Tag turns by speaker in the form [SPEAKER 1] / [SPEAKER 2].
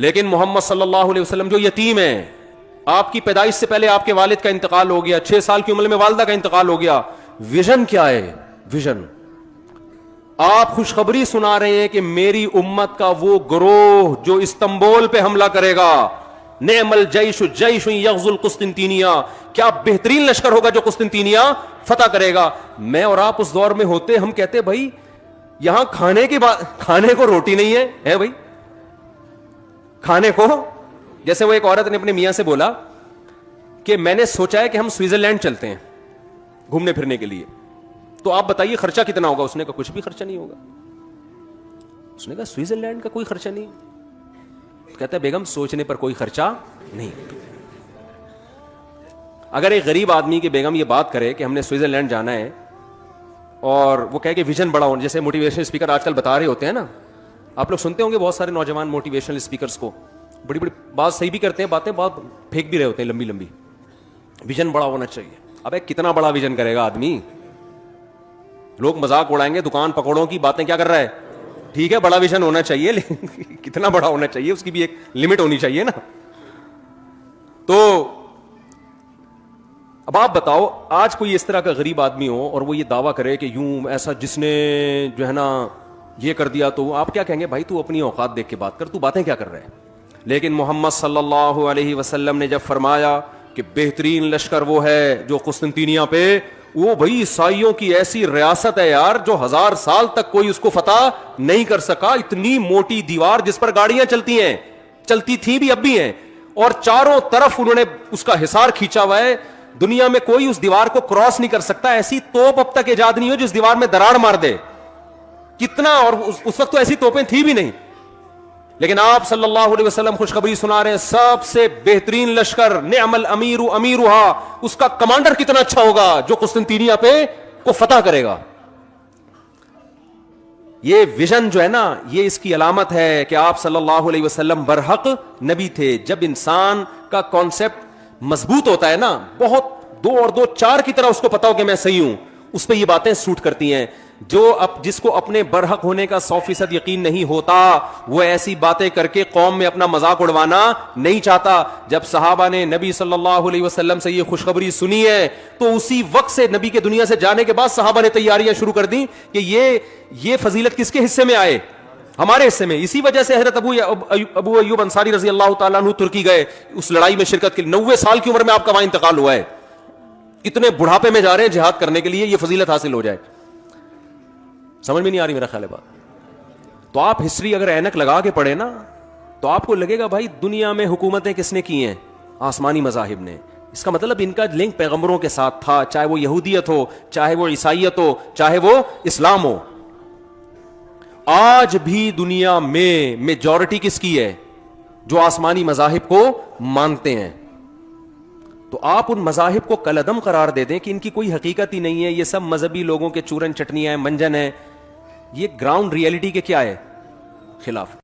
[SPEAKER 1] لیکن محمد صلی اللہ علیہ وسلم جو یتیم ہیں، آپ کی پیدائش سے پہلے آپ کے والد کا انتقال ہو گیا، 6 سال کی عمر میں والدہ کا انتقال ہو گیا. ویژن کیا ہے؟ ویژن آپ خوشخبری سنا رہے ہیں کہ میری امت کا وہ گروہ جو استنبول پہ حملہ کرے گا، نعم الجیش جیش یغزو القسطنطینیہ، کیا بہترین لشکر ہوگا جو قسطنطینیہ فتح کرے گا. میں اور آپ اس دور میں ہوتے، ہم کہتے بھائی یہاں کھانے کو روٹی نہیں ہے بھائی، کھانے کو. جیسے وہ ایک عورت نے اپنے میاں سے بولا کہ میں نے سوچا ہے کہ ہم سوئٹزرلینڈ چلتے ہیں گھومنے پھرنے کے لیے، تو آپ بتائیے خرچہ کتنا ہوگا. اس نے کہا کچھ بھی خرچہ نہیں ہوگا. اس نے کہا سوئٹزرلینڈ کا کوئی خرچہ نہیں. کہتا ہے بیگم سوچنے پر کوئی خرچہ نہیں. اگر ایک غریب آدمی کی بیگم یہ بات کرے کہ ہم نے سوئٹزرلینڈ جانا ہے، اور وہ کہے کہ ویژن بڑا ہونا، جیسے موٹیویشنل اسپیکر آج کل بتا رہے ہوتے ہیں نا، آپ لوگ سنتے ہوں گے بہت سارے نوجوان موٹیویشنل اسپیکرز کو، بڑی بڑی بات صحیح بھی کرتے ہیں، باتیں بہت پھینک بھی رہے ہوتے ہیں لمبی لمبی. ویژن بڑا ہونا چاہیے. ابے کتنا بڑا ویژن کرے گا آدمی؟ لوگ مذاق اڑائیں گے دکان پکوڑوں کی باتیں کیا کر رہا ہے. ٹھیک ہے بڑا ویژن ہونا چاہیے، لیکن کتنا بڑا ہونا چاہیے اس کی بھی ایک لمٹ ہونی چاہیے نا. تو اب آپ بتاؤ آج کوئی اس طرح کا غریب آدمی ہو اور وہ یہ دعویٰ کرے کہ یوں ایسا جس نے جو ہے نا یہ کر دیا، تو آپ کیا کہیں گے؟ بھائی تو اپنی اوقات دیکھ کے بات کر، تو باتیں کیا کر رہے ہیں. لیکن محمد صلی اللہ علیہ وسلم نے جب فرمایا کہ بہترین لشکر وہ ہے جو قسطنطینیہ پہ، وہ بھائی عیسائیوں کی ایسی ریاست ہے یار جو 1000 سال تک کوئی اس کو فتح نہیں کر سکا. اتنی موٹی دیوار جس پر گاڑیاں چلتی ہیں، چلتی تھیں بھی اب بھی ہیں، اور چاروں طرف انہوں نے اس کا حصار کھینچا ہوا ہے. دنیا میں کوئی اس دیوار کو کراس نہیں کر سکتا. ایسی توپ اب تک ایجاد نہیں ہو جس دیوار میں دراڑ مار دے. کتنا، اور اس وقت تو ایسی توپیں تھی بھی نہیں. لیکن آپ صلی اللہ علیہ وسلم خوشخبری سنا رہے ہیں سب سے بہترین لشکر، نعم الامیر امیرھا، اس کا کمانڈر کتنا اچھا ہوگا جو قسطنطینیہ پہ کو فتح کرے گا. یہ ویژن جو ہے نا، یہ اس کی علامت ہے کہ آپ صلی اللہ علیہ وسلم برحق نبی تھے. جب انسان کا کانسیپٹ مضبوط ہوتا ہے نا، بہت 2 اور 2 4 کی طرح اس کو پتا ہو کہ میں صحیح ہوں، اس پہ یہ باتیں سوٹ کرتی ہیں. جس کو اپنے برحق ہونے کا 100% یقین نہیں ہوتا، وہ ایسی باتیں کر کے قوم میں اپنا مذاق اڑوانا نہیں چاہتا. جب صحابہ نے نبی صلی اللہ علیہ وسلم سے یہ خوشخبری سنی ہے تو اسی وقت سے نبی کے دنیا سے جانے کے بعد صحابہ نے تیاریاں شروع کر دیں کہ یہ فضیلت کس کے حصے میں آئے؟ ہمارے حصے میں. اسی وجہ سے حضرت ابو ایوب انصاری رضی اللہ تعالیٰ عنہ ترکی گئے اس لڑائی میں شرکت کے لیے. 90 سال کی عمر میں آپ کا وہاں انتقال ہوا ہے. اتنے بڑھاپے میں جا رہے ہیں جہاد کرنے کے لیے، یہ فضیلت حاصل ہو جائے. سمجھ میں نہیں آ رہی میرا خیال ہے بات. تو آپ ہسٹری اگر اینک لگا کے پڑھے نا تو آپ کو لگے گا بھائی دنیا میں حکومتیں کس نے کی ہیں؟ آسمانی مذاہب نے. اس کا مطلب ان کا لنک پیغمبروں کے ساتھ تھا، چاہے وہ یہودیت ہو، چاہے وہ عیسائیت ہو، چاہے وہ اسلام ہو. آج بھی دنیا میں میجورٹی کس کی ہے؟ جو آسمانی مذاہب کو مانتے ہیں. تو آپ ان مذاہب کو کالعدم قرار دے دیں کہ ان کی کوئی حقیقت ہی نہیں ہے، یہ سب مذہبی لوگوں کے چورن چٹنیاں ہیں، منجن ہیں. یہ گراؤنڈ ریئلٹی کے کیا ہے؟ خلاف.